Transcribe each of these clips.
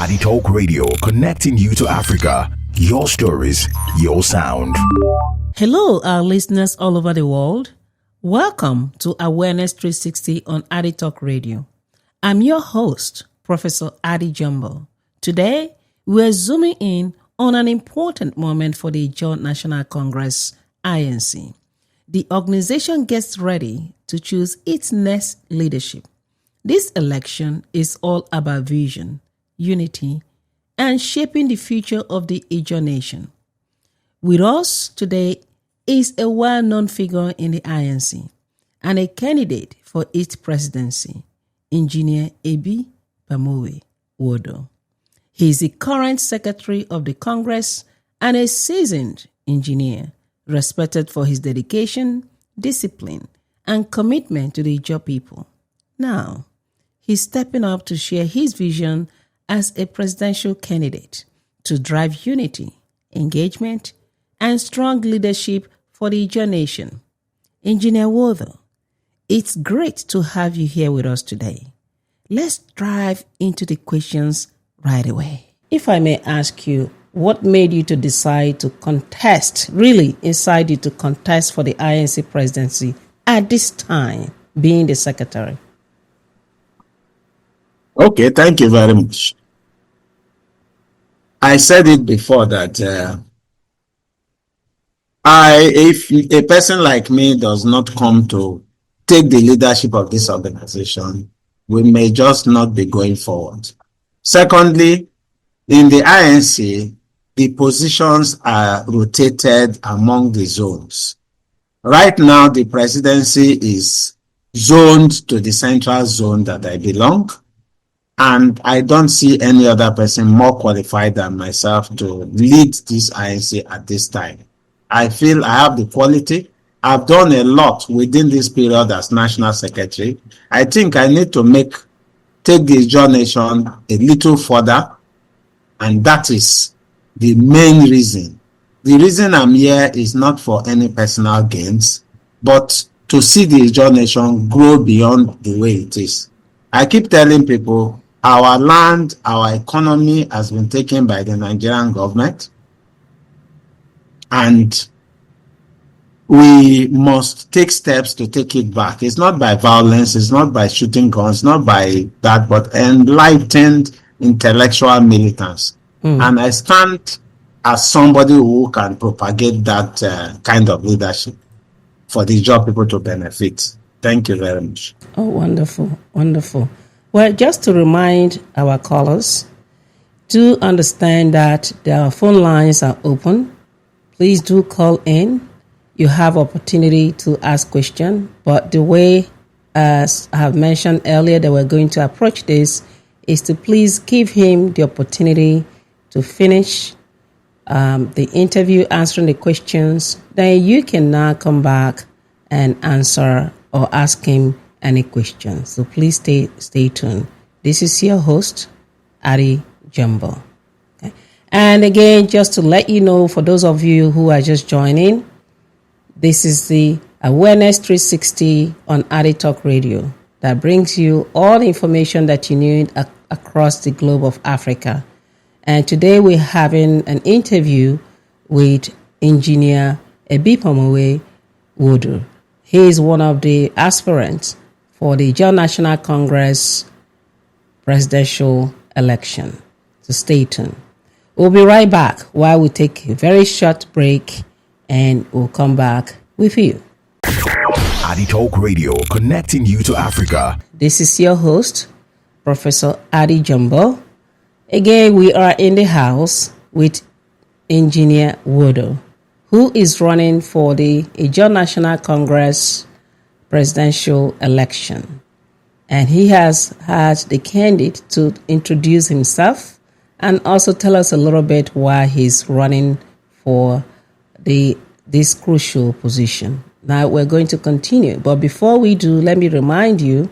AdieTalk Radio, connecting you to Africa. Your stories, your sound. Hello, our listeners all over the world. Welcome to Awareness 360 on AdieTalk Radio. I'm your host, Professor Adie Jumbo. Today, we're zooming in on an important moment for the Ijaw National Congress, INC. The organization gets ready to choose its next leadership. This election is all about vision, unity, and shaping the future of the Ijaw nation. With us today is a well-known figure in the INC and a candidate for its presidency, Engineer Ebipamowei Wodu. He is the current secretary of the Congress and a seasoned engineer, respected for his dedication, discipline, and commitment to the Ijaw people. Now, he's stepping up to share his vision as a presidential candidate to drive unity, engagement, and strong leadership for the Ijaw nation. Engineer Wodu, it's great to have you here with us today. Let's dive into the questions right away. If I may ask you, what made you to decide to contest, really incite you to contest for the INC presidency at this time, being the secretary? Okay, thank you very much. I said it before that if a person like me does not come to take the leadership of this organization, we may just not be going forward. Secondly, in the INC, the positions are rotated among the zones. Right now, the presidency is zoned to the central zone that I belong, and I don't see any other person more qualified than myself to lead this INC at this time. I feel I have the quality. I've done a lot within this period as National Secretary. I think I need to take the Ijaw nation a little further, and that is the main reason. The reason I'm here is not for any personal gains, but to see the Ijaw nation grow beyond the way it is. I keep telling people our land, our economy has been taken by the Nigerian government, and we must take steps to take it back. It's not by violence, it's not by shooting guns, not by that, but enlightened intellectual militants. And I stand as somebody who can propagate that kind of leadership for the Ijaw people to benefit. Thank you very much. Oh, wonderful, wonderful. Well, just to remind our callers, do understand that their phone lines are open. Please do call in. You have opportunity to ask questions, but the way, as I have mentioned earlier, that we're going to approach this is to please give him the opportunity to finish the interview, answering the questions. Then you can now come back and answer or ask him any questions. So please stay tuned. This is your host, Adie Jumbo. Okay. And again, just to let you know, for those of you who are just joining, this is the Awareness 360 on AdieTalk Radio that brings you all the information that you need across the globe of Africa. And today we're having an interview with Engineer Ebipamowei Wodu. He is one of the aspirants for the Ijaw National Congress presidential election. So stay tuned. We'll be right back while we take a very short break, and we'll come back with you. AdieTalk Radio, connecting you to Africa. This is your host, Professor Adie Jumbo. Again, we are in the house with Engineer Wodu, who is running for the Ijaw National Congress presidential election. And he has had the candidate to introduce himself and also tell us a little bit why he's running for this crucial position. Now we're going to continue, but before we do, let me remind you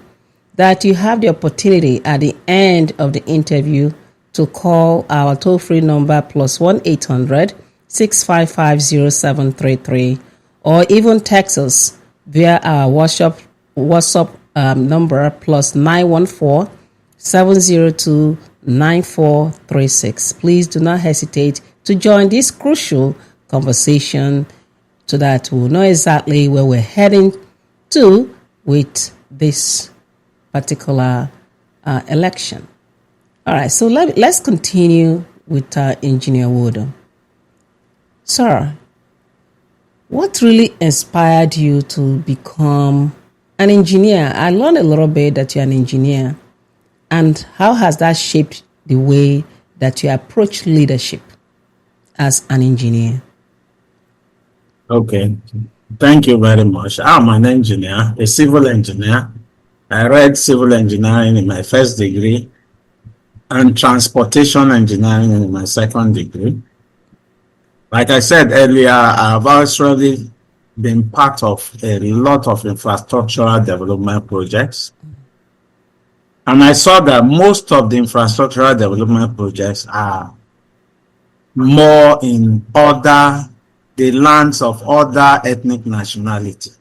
that you have the opportunity at the end of the interview to call our toll-free number +1 800 655-0733, or even text us via our WhatsApp number +914 702 9436. Please do not hesitate to join this crucial conversation so that we'll know exactly where we're heading to with this particular election. All right, so let's continue with Engineer Wodu. Sir, what really inspired you to become an engineer? I learned a little bit that you're an engineer. And how has that shaped the way that you approach leadership as an engineer? Okay, thank you very much. I'm an engineer, a civil engineer. I read civil engineering in my first degree and transportation engineering in my second degree. Like I said earlier, I've actually been part of a lot of infrastructural development projects. And I saw that most of the infrastructural development projects are more in the lands of other ethnic nationality.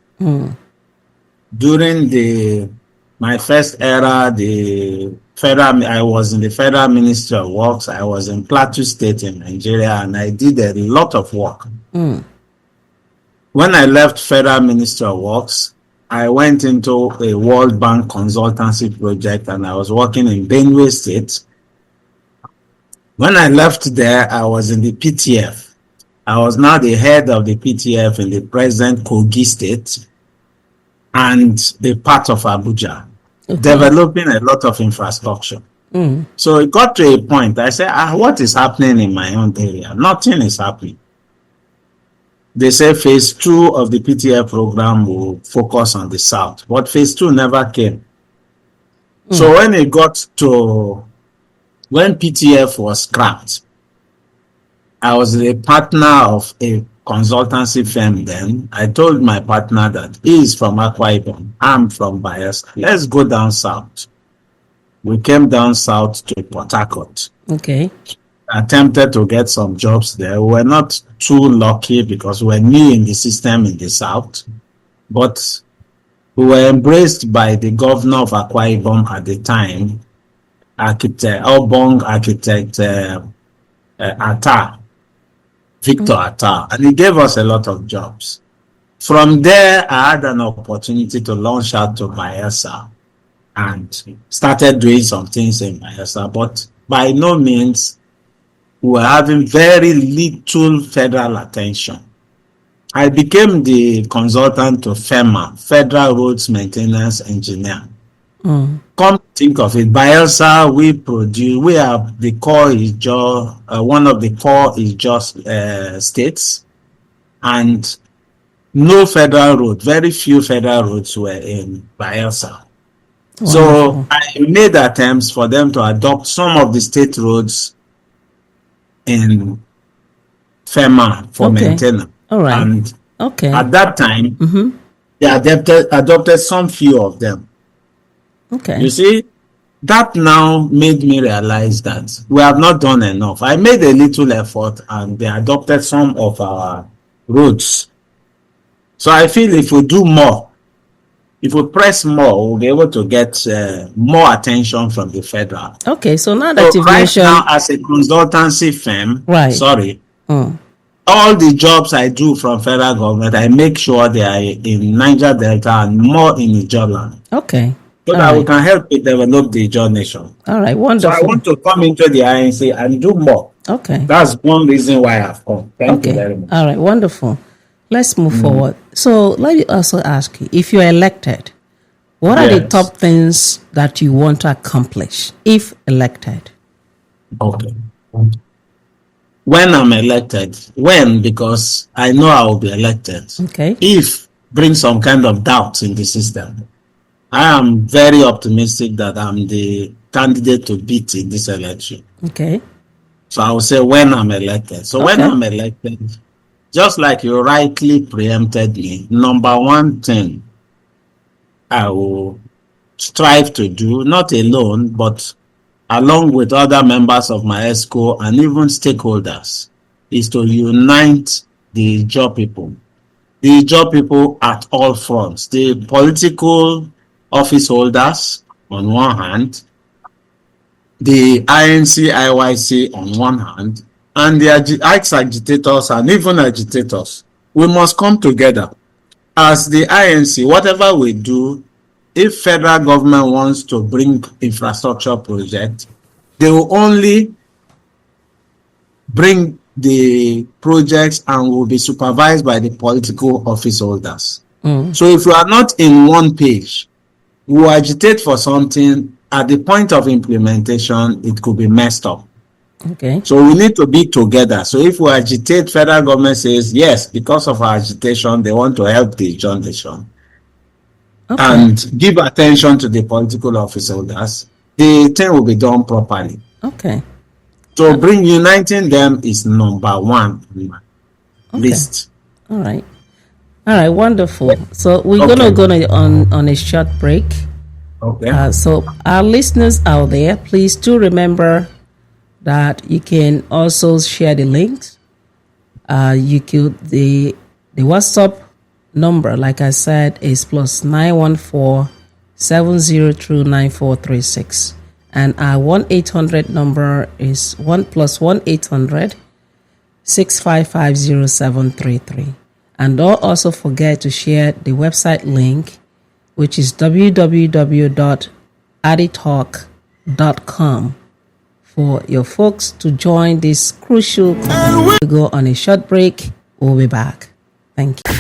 During my first era, I was in the Federal Ministry of Works. I was in Plateau State in Nigeria, and I did a lot of work. When I left Federal Ministry of Works, I went into a World Bank consultancy project, and I was working in Benue State. When I left there, I was in the PTF. I was now the head of the PTF in the present Kogi State and a part of Abuja, developing a lot of infrastructure. So it got to a point, I said, what is happening in my own area? Nothing is happening. They say phase 2 of the PTF program will focus on the South, but phase 2 never came. So when PTF was scrapped, I was a partner of a consultancy firm then. I told my partner that he is from Akwa Ibom, I'm from Bayelsa. Let's go down south. We came down south to Port Harcourt. Okay. Attempted to get some jobs there. We were not too lucky because we were new in the system in the south, but we were embraced by the governor of Akwa Ibom at the time, architect Victor Atta, and he gave us a lot of jobs. From there, I had an opportunity to launch out to Bayelsa and started doing some things in Bayelsa, but by no means we were having very little federal attention. I became the consultant to FEMA, Federal Roads Maintenance Engineer. Come to think of it, Bayelsa, we are the core Ijaw, one of the core Ijaw states, and no federal road, very few federal roads were in Bayelsa. Wonderful. So I made attempts for them to adopt some of the state roads in FEMA for maintenance. All right. And at that time, they adopted some few of them. Okay. You see, that now made me realize that we have not done enough. I made a little effort and they adopted some of our roads. So I feel if we do more, if we press more, we'll be able to get more attention from the federal. Okay, so now that you've right mentioned... now, as a consultancy firm, all the jobs I do from federal government, I make sure they are in Niger Delta and more in Ijaw land. Okay. So that we can help it develop the Ijaw nation. All right, wonderful. So I want to come into the INC and do more. Okay. That's one reason why I've come. Thank you very much. All right, wonderful. Let's move forward. So let me also ask you, if you're elected, what are the top things that you want to accomplish if elected? Okay. When I'm elected, because I know I will be elected. Okay. If bring some kind of doubt in the system, I am very optimistic that I'm the candidate to beat in this election. Okay. So I will say when I'm elected. So when I'm elected, just like you rightly preempted me, number one thing I will strive to do, not alone, but along with other members of my ESCO and even stakeholders, is to unite the Ijaw people. The Ijaw people at all fronts, the political office holders on one hand, the INC, IYC on one hand, and the ex-agitators and even agitators. We must come together. As the INC, whatever we do, if federal government wants to bring infrastructure project, they will only bring the projects and will be supervised by the political office holders. So if we are not in one page, we will agitate for something. At the point of implementation, it could be messed up. Okay. So we need to be together. So if we agitate, federal government says, yes, because of our agitation, they want to help the Ijaw Nation. Okay. And give attention to the political office holders, the thing will be done properly. Okay. So uniting them is number one on my list. All right. All right, wonderful. So we're gonna go on a short break. Okay. So our listeners out there, please do remember that you can also share the links. You could the WhatsApp number, like I said, is +914 7039436, and our 1-800 number is +1-800 6550733. And don't also forget to share the website link, which is www.AdieTalk.com, for your folks to join this crucial. We go on a short break. We'll be back. Thank you.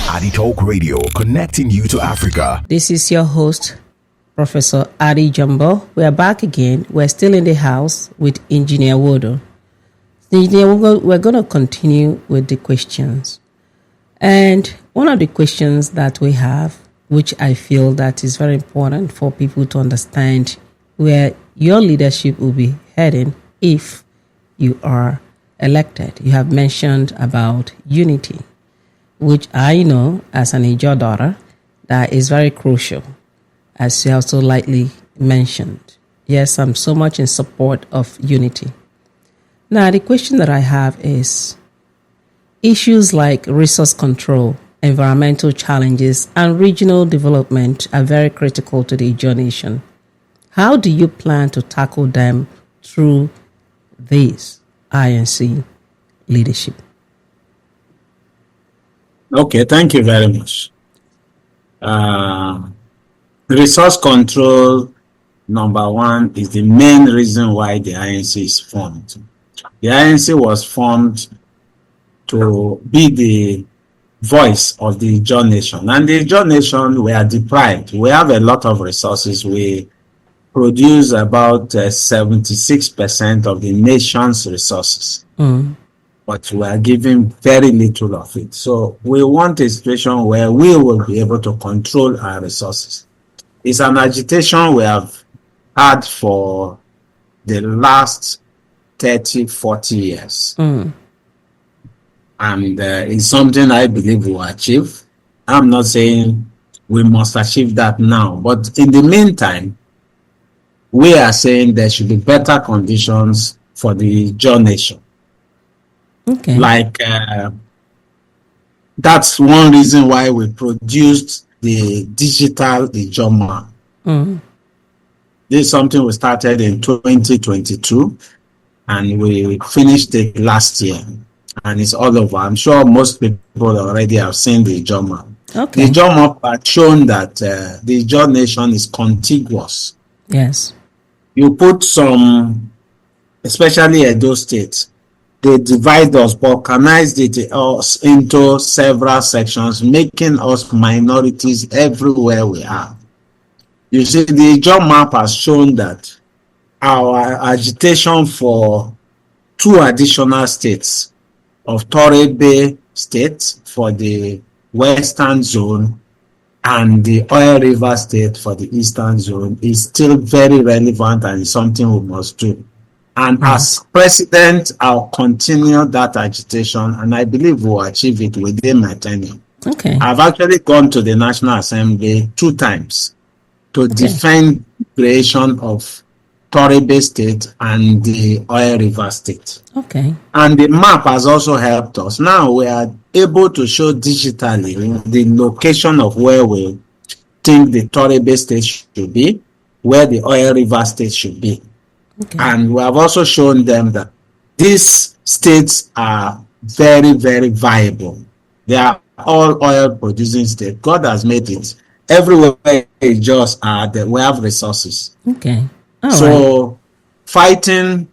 AdieTalk Radio, connecting you to Africa. This is your host, Professor Adie Jumbo. We are back again. We're still in the house with Engineer Wodu. We're going to continue with the questions. And one of the questions that we have, which I feel that is very important for people to understand where your leadership will be heading if you are elected. You have mentioned about unity, which I know as an Ijaw daughter, that is very crucial, as you also lightly mentioned. Yes, I'm so much in support of unity. Now, the question that I have is, issues like resource control, environmental challenges, and regional development are very critical to the Ijaw Nation. How do you plan to tackle them through this INC leadership? Okay, thank you very much. Resource control, number one, is the main reason why the INC is formed. The INC was formed to be the voice of the Ijaw Nation. And the Ijaw Nation, we are deprived. We have a lot of resources. We produce about 76% of the nation's resources. But we are giving very little of it. So we want a situation where we will be able to control our resources. It's an agitation we have had for the last 30, 40 years. And it's something I believe we'll achieve. I'm not saying we must achieve that now, but in the meantime, we are saying there should be better conditions for the Ijaw Nation. Okay. Like, that's one reason why we produced the digital Ijaw map. This is something we started in 2022, and we finished it last year. And it's all over. I'm sure most people already have seen the Ijaw map. Okay. The Ijaw map has shown that the Ijaw Nation is contiguous. Yes. You put some, especially Edo State, they divide us, balkanized us into several sections, making us minorities everywhere we are. You see, the Ijaw map has shown that our agitation for 2 additional states, of Torre Bay State for the Western Zone and the Oil River State for the Eastern Zone, is still very relevant and is something we must do. And as president, I'll continue that agitation, and I believe we'll achieve it within my tenure. Okay. I've actually gone to the National Assembly 2 times to defend creation of Torre Bay State and the Oil River State. Okay. And the map has also helped us. Now we are able to show digitally the location of where we think the Torre Bay State should be, where the Oil River State should be. Okay. And we have also shown them that these states are very, very viable. They are all oil producing states. God has made it. Everywhere it just are there, we have resources. Okay. All right. So fighting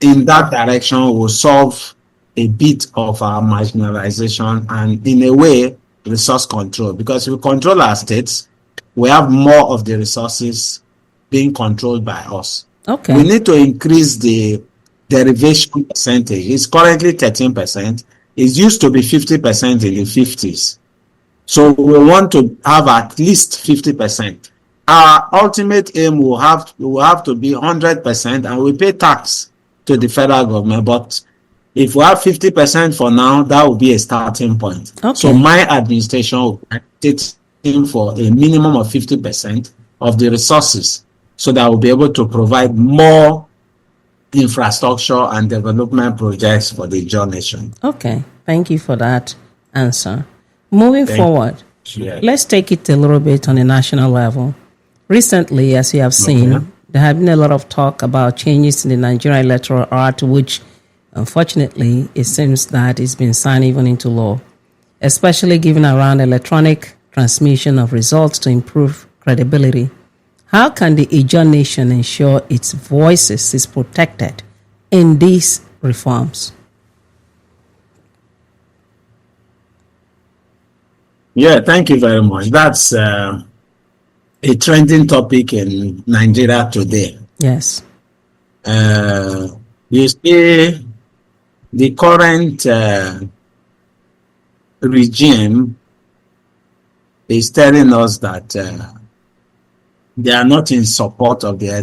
in that direction will solve a bit of our marginalization and in a way resource control, because if we control our states, we have more of the resources being controlled by us. Okay. We need to increase the derivation percentage. It's currently 13%. It used to be 50% in the 50s. So we want to have at least 50%. Our ultimate aim will have to be 100%, and we pay tax to the federal government. But if we have 50% for now, that will be a starting point. Okay. So my administration will take for a minimum of 50% of the resources, so that we'll be able to provide more infrastructure and development projects for the Ijaw nation. Okay. Thank you for that answer. Moving forward, let's take it a little bit on a national level. Recently, as you have seen, there have been a lot of talk about changes in the Nigerian Electoral Act, which unfortunately it seems that it's been signed even into law, especially given around electronic transmission of results to improve credibility. How can the Ijaw nation ensure its voices is protected in these reforms? Yeah, thank you very much. That's a trending topic in Nigeria today. Yes. You see, the current regime is telling us that they are not in support of the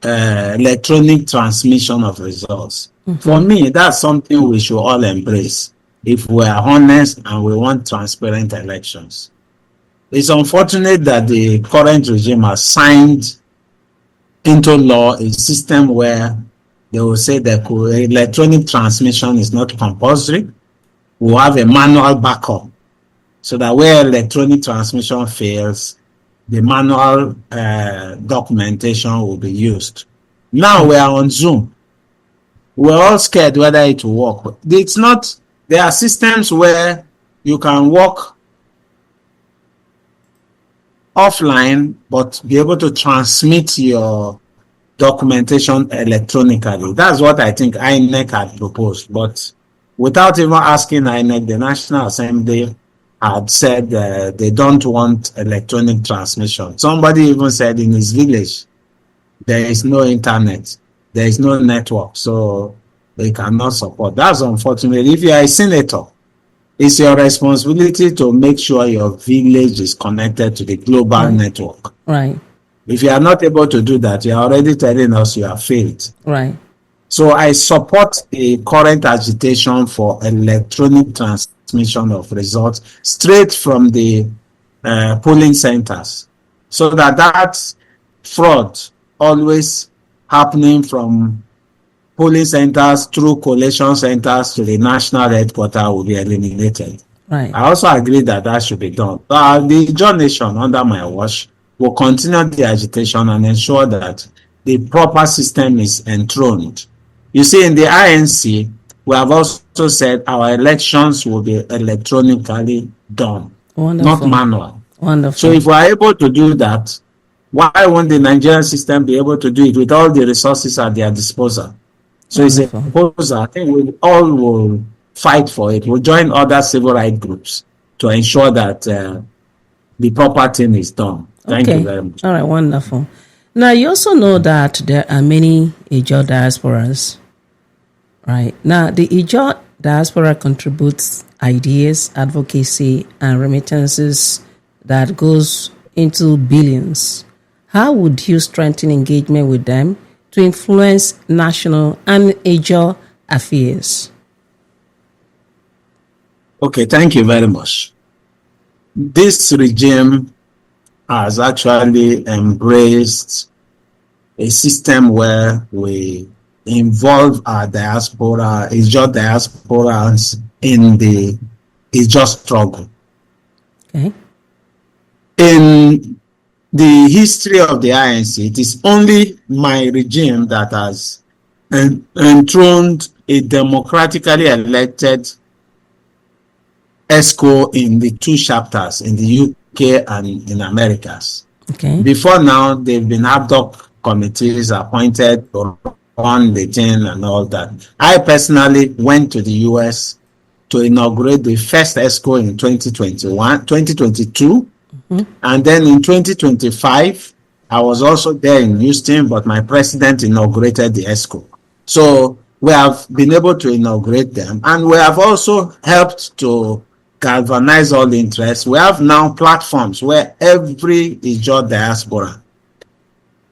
electronic transmission of results. Mm-hmm. For me, that's something we should all embrace if we are honest and we want transparent elections. It's unfortunate that the current regime has signed into law a system where they will say that electronic transmission is not compulsory. We'll have a manual backup, so that where electronic transmission fails, the manual documentation will be used. Now we are on Zoom. We're all scared whether it will work. It's not. There are systems where you can work offline, but be able to transmit your documentation electronically. That's what I think INEC had proposed. But without even asking INEC, the National Assembly had said they don't want electronic transmission. Somebody even said in his village, there is no internet, there is no network, so they cannot support. That's unfortunate. If you are a senator, it's your responsibility to make sure your village is connected to the global network. Right. If you are not able to do that, you are already telling us you have failed. Right. So I support the current agitation for electronic transmission of results straight from the polling centers, so that fraud always happening from polling centers through collation centers to the national headquarters will be eliminated. Right. I also agree that should be done. The Ijaw nation, under my watch, will continue the agitation and ensure that the proper system is enthroned. You see, in the INC, we have also said our elections will be electronically done, not manual. Wonderful. So if we are able to do that, why won't the Nigerian system be able to do it with all the resources at their disposal? So it's a proposal. I think we all will fight for it. We'll join other civil rights groups to ensure that the proper thing is done. Thank you very much. All right, wonderful. Now, you also know that there are many Ijaw diasporas, right? Now, the Ijaw diaspora contributes ideas, advocacy, and remittances that goes into billions. How would you strengthen engagement with them to influence national and Ijaw affairs? Okay, thank you very much. This regime has actually embraced a system where we involve our diaspora, Ijaw diasporans, in the Ijaw struggle. Okay. In the history of the INC, it is only my regime that has enthroned a democratically elected ESCO in the 2 chapters in the UK and in Americas. Okay. Before now, they've been ad hoc committees appointed to run the thing and all that. I personally went to the US to inaugurate the first ESCO in 2022. And then in 2025, I was also there in Houston, but my president inaugurated the ESCO. So we have been able to inaugurate them, and we have also helped to galvanize all the interests. We have now platforms where every Ijaw diaspora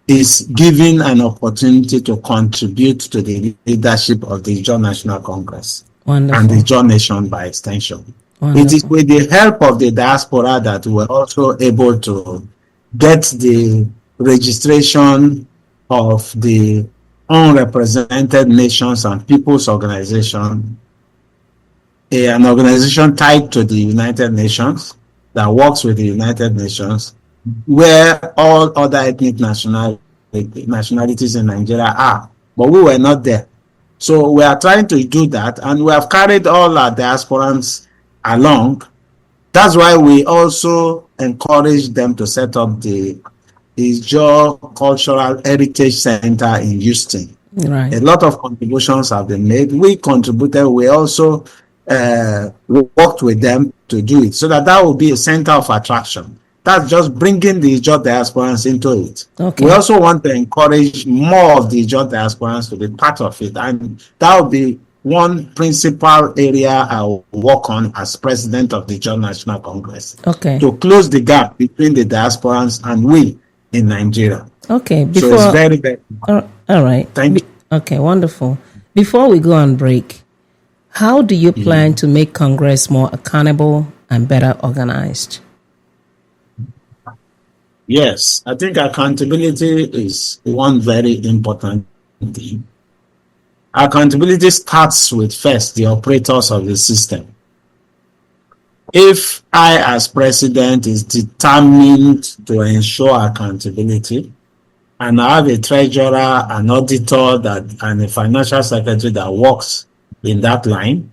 is given an opportunity to contribute to the leadership of the Ijaw National Congress. Wonderful. And the Ijaw Nation by extension. Wonderful. It is with the help of the diaspora that we're also able to get the registration of the unrepresented nations and people's organization, an organization tied to the United Nations that works with the United Nations, where all other ethnic nationalities in Nigeria are, but we were not there. So we are trying to do that, and we have carried all our diasporans along. That's why we also encourage them to set up the Ijaw Cultural Heritage Center in Houston. Right. A lot of contributions have been made. We contributed. We also worked with them to do it, so that will be a center of attraction. That's just bringing the Ijaw diasporans into it. Okay. We also want to encourage more of the Ijaw diasporans to be part of it, and that will be one principal area I will work on as president of the Ijaw National Congress. Okay. To close the gap between the diasporans and we in Nigeria. Okay. So it's very, very all right. Thank you. Okay, wonderful. Before we go on break, how do you plan to make Congress more accountable and better organized? Yes, I think accountability is one very important thing. Accountability starts with first the operators of the system. If I, as president, is determined to ensure accountability, and I have a treasurer, an auditor, and a financial secretary that works in that line,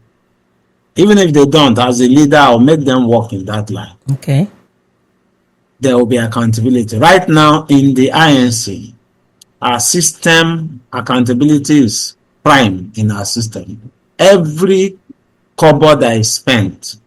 even if they don't, as a leader, I'll make them work in that line. Okay. There will be accountability. Right now in the INC, our system accountability is prime in our system. Every kobo that is spent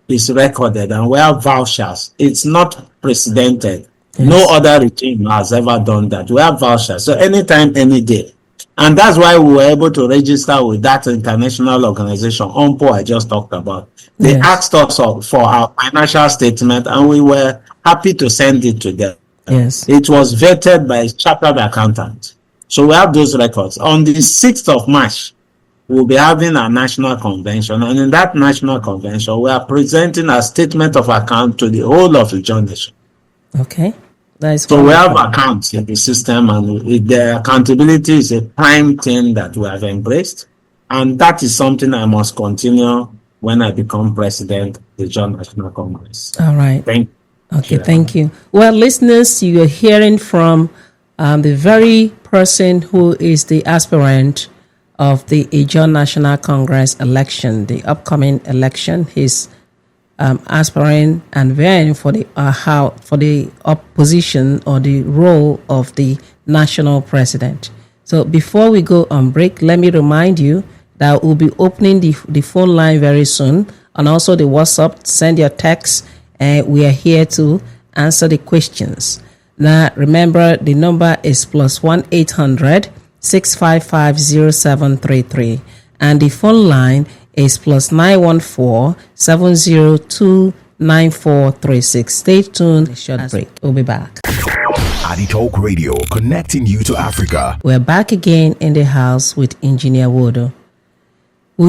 is recorded, and we have vouchers. It's not precedented. Yes. No other regime has ever done that. We have vouchers. So anytime, any day. And that's why we were able to register with that international organization, UNPO, I just talked about. They asked us for our financial statement, and we were happy to send it to them. Yes. It was vetted by a chartered accountant. So we have those records. On the 6th of March, we'll be having a national convention. And in that national convention, we are presenting a statement of account to the whole of the Ijaw Nation. Okay. So we have accounts in the system, and the accountability is a prime thing that we have embraced. And that is something I must continue when I become president of the Ijaw National Congress. All right. Thank you. Okay, thank you. Well, listeners, you are hearing from the very person who is the aspirant of the Ijaw National Congress election, the upcoming election. He's aspiring and vying for the opposition or the role of the national president. So before we go on break, let me remind you that we'll be opening the phone line very soon, and also the WhatsApp. Send your text, and we are here to answer the questions. Now, remember, the number is +1 800 655 0733, and the phone line is +914 702 9436. Stay tuned. Short break. We'll be back. AdieTalk Radio, connecting you to Africa. We're back again in the house with Engineer Wodu.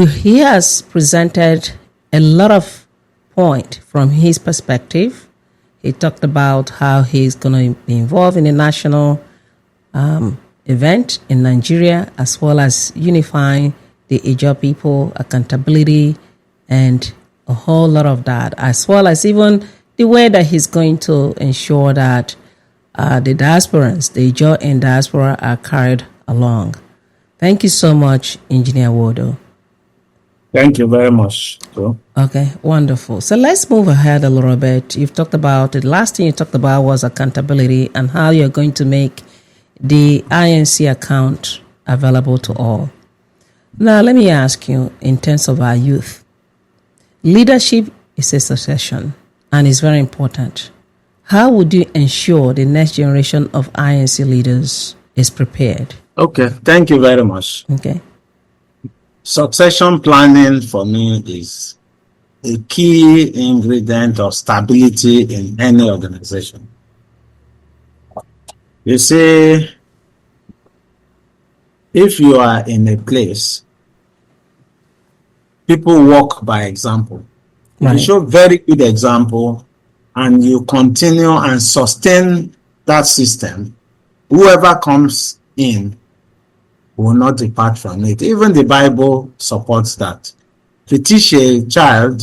He has presented a lot of points from his perspective. He talked about how he's going to be involved in a national event in Nigeria, as well as unifying the Ijaw people, accountability, and a whole lot of that, as well as even the way that he's going to ensure that the diasporans, the Ijaw and diaspora are carried along. Thank you so much, Engineer Wodu. Thank you very much. So, okay, wonderful. So let's move ahead a little bit. You've talked about, the last thing you talked about was accountability and how you're going to make the INC account available to all. Now, let me ask you, in terms of our youth, leadership is a succession and is very important. How would you ensure the next generation of INC leaders is prepared? Okay, thank you very much. Okay. Succession planning for me is a key ingredient of stability in any organization. You see, if you are in a place, people walk by example. Right. You show very good example and you continue and sustain that system, whoever comes in will not depart from it. Even the Bible supports that. If you teach a child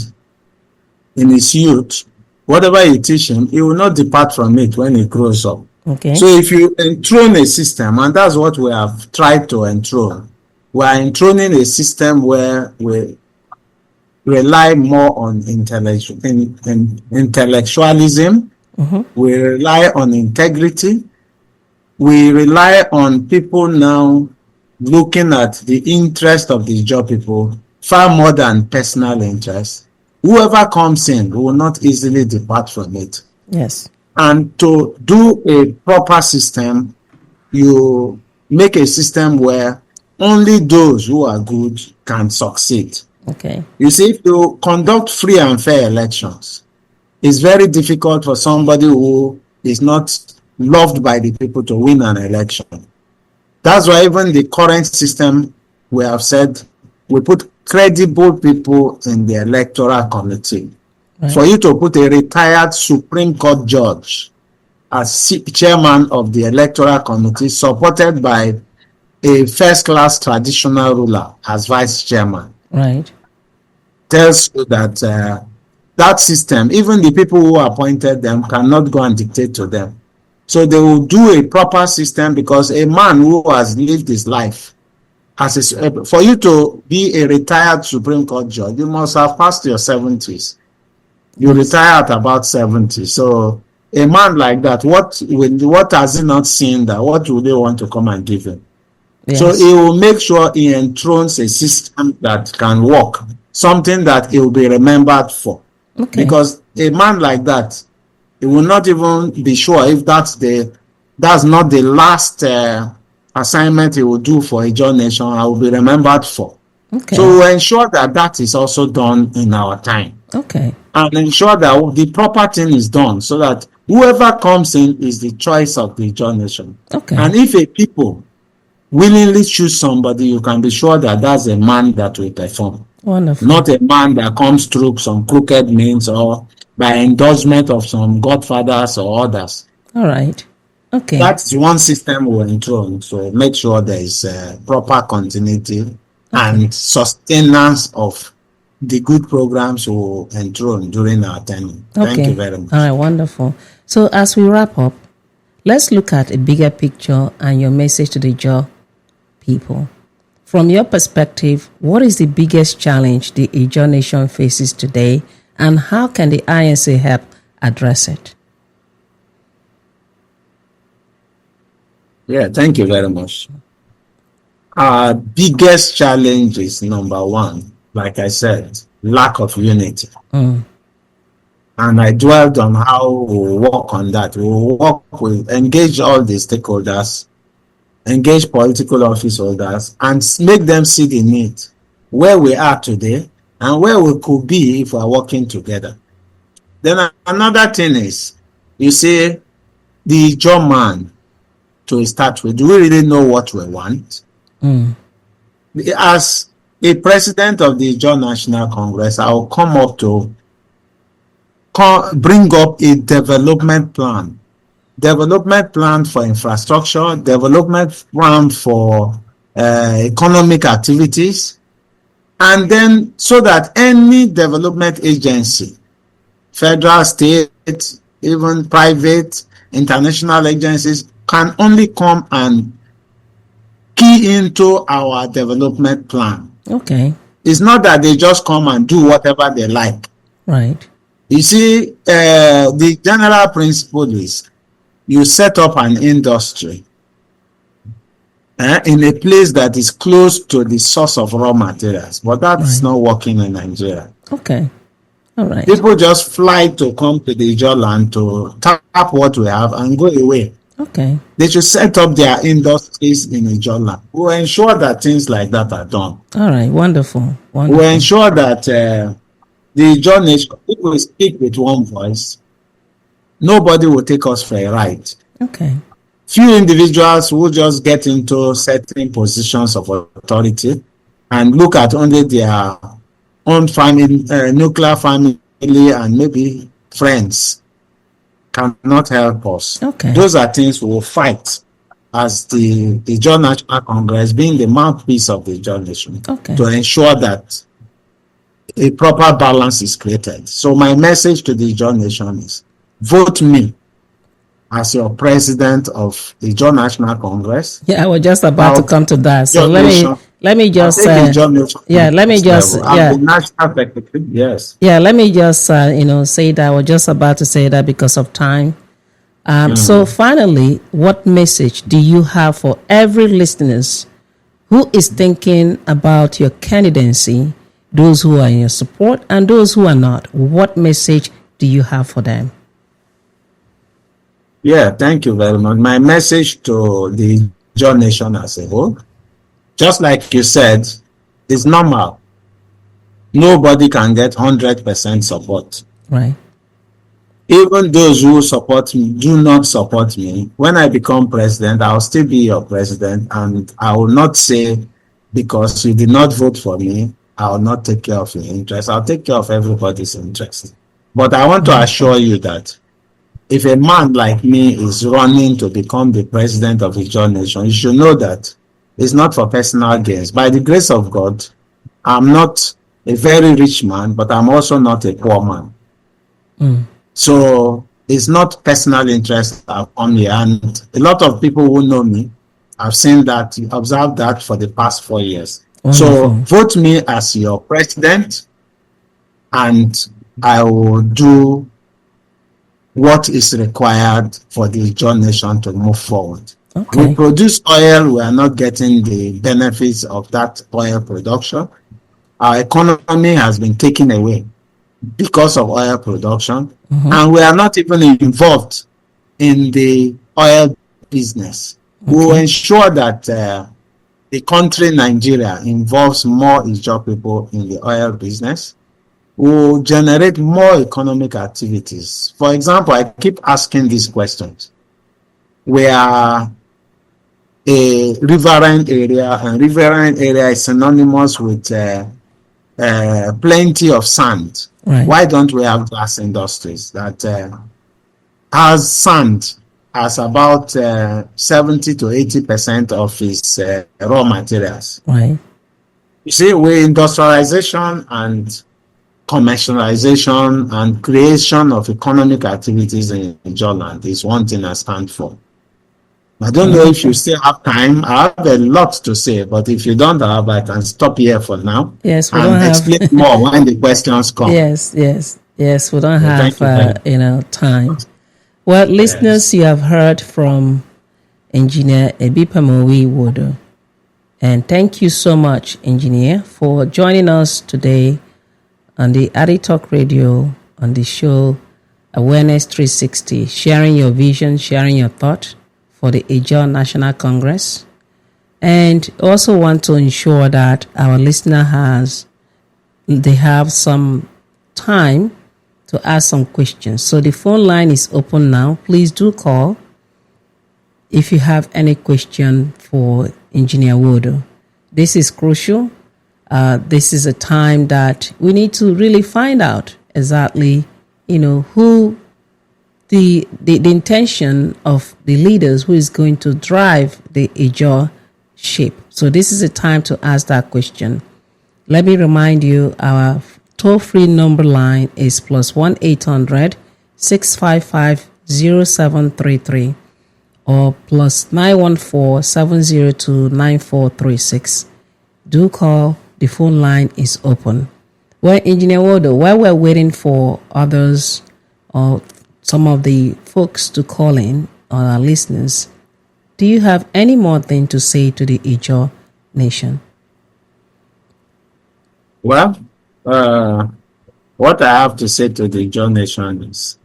in his youth, whatever you teach him, he will not depart from it when he grows up. Okay. So if you enthrone a system, and that's what we have tried to enthrone, we are enthroning a system where we rely more on intellectualism, we rely on integrity, we rely on people now looking at the interest of the job people far more than personal interest. Whoever comes in will not easily depart from it. Yes. And to do a proper system, you make a system where only those who are good can succeed. Okay. You see, if you conduct free and fair elections, it's very difficult for somebody who is not loved by the people to win an election. That's why even the current system, we have said, we put credible people in the electoral committee. Right. For you to put a retired Supreme Court judge as chairman of the electoral committee, supported by a first-class traditional ruler as vice chairman, right, tells you that that system, even the people who appointed them cannot go and dictate to them. So they will do a proper system, because a man who has lived his life, for you to be a retired Supreme Court judge, you must have passed your 70s. You retire at about 70. So a man like that, what has he not seen that? What would they want to come and give him? Yes. So he will make sure he enthrones a system that can work, something that he will be remembered for. Okay. Because a man like that, he will not even be sure if that's not the last assignment he will do for Ijaw Nation, I will be remembered for. Okay. So we'll ensure that is also done in our time. Okay. And ensure that the proper thing is done, so that whoever comes in is the choice of the Ijaw Nation. Okay. And if a people willingly choose somebody, you can be sure that that's a man that will perform. Wonderful. Not a man that comes through some crooked means or by endorsement of some godfathers or others. All right. Okay. That's one system we're enthrone. So make sure there is proper continuity and sustenance of the good programs we'll enthrone during our tenure. Thank you very much. All right, wonderful. So as we wrap up, let's look at a bigger picture and your message to the Ijaw people. From your perspective, what is the biggest challenge the Ijaw Nation faces today, and how can the INC help address it? Yeah, thank you very much. Our biggest challenge is, number one, like I said, lack of unity. And I dwelled on how we'll work on that. We'll engage all the stakeholders, engage political office holders, and make them see the need, where we are today and where we could be if we're working together. Then another thing is, you see, the Ijaw man, to start with, do we really know what we want? As a president of the Ijaw National Congress, I will come up to bring up a development plan for infrastructure, development plan for economic activities, and then so that any development agency, federal, state, even private, international agencies can only come and key into our development plan. Okay. It's not that they just come and do whatever they like. Right. You see, the general principle is you set up an industry in a place that is close to the source of raw materials, but that's not working in Nigeria. Okay. All right. People just fly to come to the Ijaw land to tap what we have and go away. Okay. They should set up their industries in Ijaw land. We'll ensure that things like that are done. All right. Wonderful. We'll ensure that the Ijaw nation, if we speak with one voice, nobody will take us for a ride. Okay. Few individuals will just get into certain positions of authority and look at only their own family, nuclear family, and maybe friends. Cannot help us. Okay. Those are things we will fight as the Ijaw National Congress, being the mouthpiece of the Ijaw nation, to ensure that a proper balance is created. So my message to the Ijaw nation is, vote me as your president of the Ijaw National Congress. Yeah, I was just about to come to that. So let me just say that. I was just about to say that because of time. So finally, what message do you have for every listeners who is thinking about your candidacy, those who are in your support and those who are not? What message do you have for them? Yeah, thank you very much. My message to the Ijaw nation as a whole, just like you said, is normal. Nobody can get 100% support. Right. Even those who support me do not support me. When I become president, I'll still be your president, and I will not say because you did not vote for me, I will not take care of your interest. I'll take care of everybody's interest. But I want to assure you that if a man like me is running to become the president of the Ijaw nation, you should know that it's not for personal gains. By the grace of God, I'm not a very rich man, but I'm also not a poor man. So it's not personal interest I've come here. And a lot of people who know me, I've seen that, observed that for the past 4 years. So vote me as your president, and I will do what is required for the Ijaw nation to move forward. We produce oil, we are not getting the benefits of that oil production. Our economy has been taken away because of oil production, and we are not even involved in the oil business. We will ensure that the country Nigeria involves more Ijaw people in the oil business. Will generate more economic activities. For example, I keep asking these questions. We are a riverine area, and riverine area is synonymous with plenty of sand. Right. Why don't we have glass industries that has sand as about 70 to 80% of its raw materials? Right. You see, with industrialization and commercialization and creation of economic activities in Ijaw land is one thing I stand for. I don't know if you still have time. I have a lot to say, but if you don't have, I can stop here for now. Yes, we and don't explain have more when the questions come. Yes, we don't have time. Well, listeners, you have heard from Engineer Ebipamowei Wodu, and thank you so much, Engineer, for joining us today on the AdieTalk Radio, on the show Awareness 360, sharing your vision, sharing your thought for the Ijaw National Congress. And also want to ensure that our listener they have some time to ask some questions. So the phone line is open now. Please do call if you have any question for Engineer Wodu. This is crucial. This is a time that we need to really find out exactly, who the intention of the leaders who is going to drive the Ijaw ship. So this is a time to ask that question. Let me remind you, our toll-free number line is +1 800 655 0733 or plus 914-702-9436. Do call. The phone line is open. Well, Engineer Wodu, while we're waiting for others or some of the folks to call in, or our listeners, do you have any more thing to say to the Ijaw nation? Well, what I have to say to the Ijaw nation is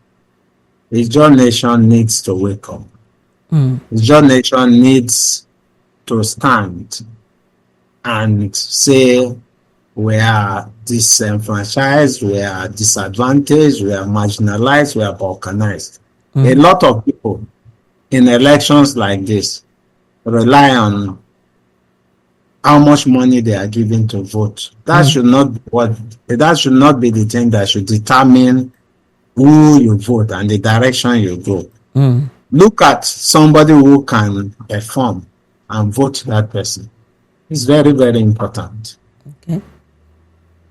the Ijaw nation needs to wake up. The Ijaw nation needs to stand and say we are disenfranchised, we are disadvantaged, we are marginalized, we are balkanized. A lot of people in elections like this rely on how much money they are given to vote. That should not be the thing that should determine who you vote and the direction you go. Look at somebody who can perform and vote that person. It's very, very important.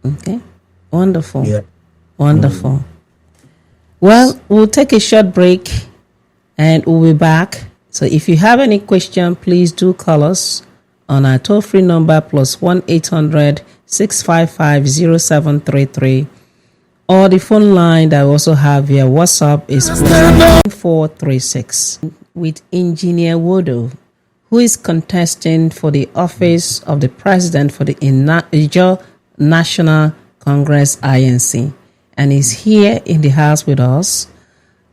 Okay. Wonderful. Yeah. Wonderful. Well, we'll take a short break and we'll be back. So if you have any question, please do call us on our toll-free number plus 1-800-655-0733. Or the phone line that we also have via WhatsApp is 436 with Engineer Wodu, who is contesting for the office of the president for the Ijaw National Congress INC, and is here in the house with us,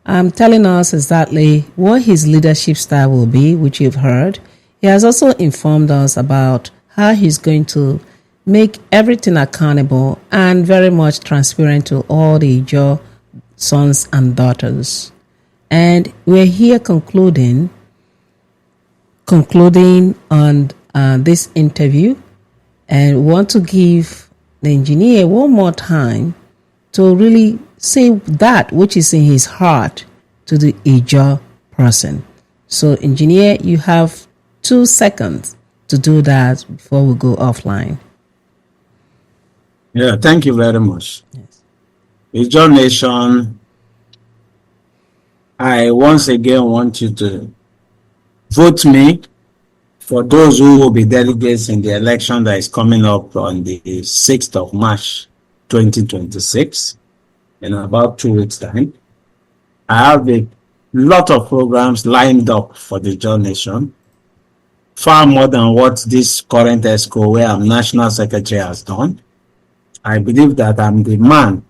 telling us exactly what his leadership style will be, which you've heard. He has also informed us about how he's going to make everything accountable and very much transparent to all the Ijaw sons and daughters. And we're here concluding on this interview, and want to give the engineer one more time to really say that which is in his heart to the Ijaw person. So, engineer, you have 2 seconds to do that before we go offline. Yeah, thank you very much. Yes. Ijaw nation, I once again want you to vote me for those who will be delegates in the election that is coming up on the 6th of March, 2026, in about 2 weeks' time. I have a lot of programs lined up for the Ijaw nation, far more than what this current ESCO, where I'm National Secretary, has done. I believe that I'm the man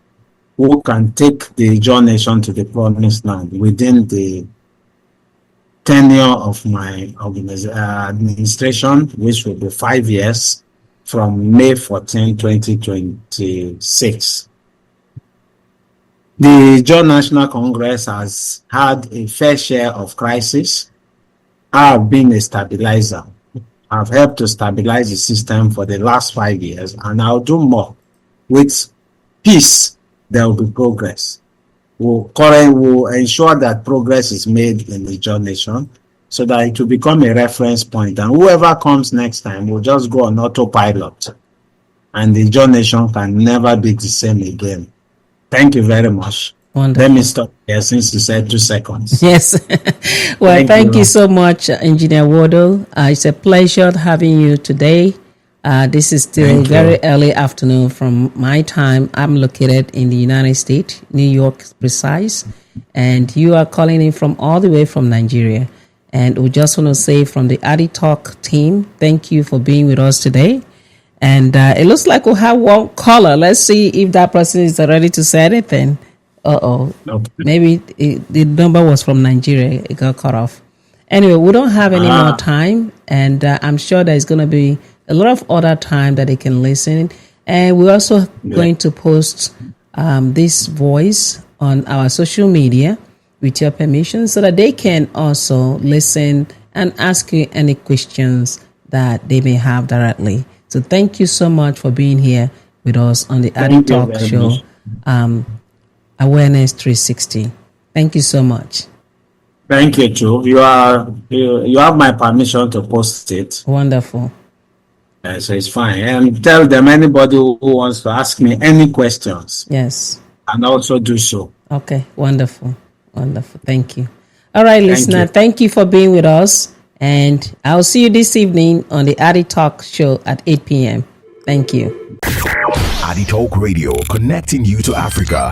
who can take the Ijaw nation to the promised land within the tenure of my administration, which will be 5 years from May 14, 2026. The Ijaw National Congress has had a fair share of crisis. I have been a stabilizer. I've helped to stabilize the system for the last 5 years, and I'll do more. With peace, there will be progress. We'll ensure that progress is made in the Ijaw nation so that it will become a reference point. And whoever comes next time will just go on autopilot. And the Ijaw nation can never be the same again. Thank you very much. Wonderful. Let me stop here since you said 2 seconds. Yes. Well, thank you so much, Engineer Wodu. It's a pleasure having you today. This is still very early afternoon from my time. I'm located in the United States, New York precise, and you are calling in from all the way from Nigeria. And we just want to say from the AdieTalk team, thank you for being with us today. And it looks like we'll have one caller. Let's see if that person is ready to say anything. Okay. Maybe the number was from Nigeria. It got cut off. Anyway, we don't have any more time, and I'm sure there's going to be a lot of other time that they can listen. And we're also going to post this voice on our social media with your permission so that they can also listen and ask you any questions that they may have directly. So thank you so much for being here with us on the AdieTalk show, Awareness 360. Thank you so much. Thank you, too. You have my permission to post it. Wonderful. So it's fine. And tell them anybody who wants to ask me any questions. Yes. And also do so. Okay. Wonderful. Wonderful. Thank you. All right, listener, thank you for being with us. And I'll see you this evening on the AdieTalk show at 8 p.m. Thank you. AdieTalk Radio, connecting you to Africa.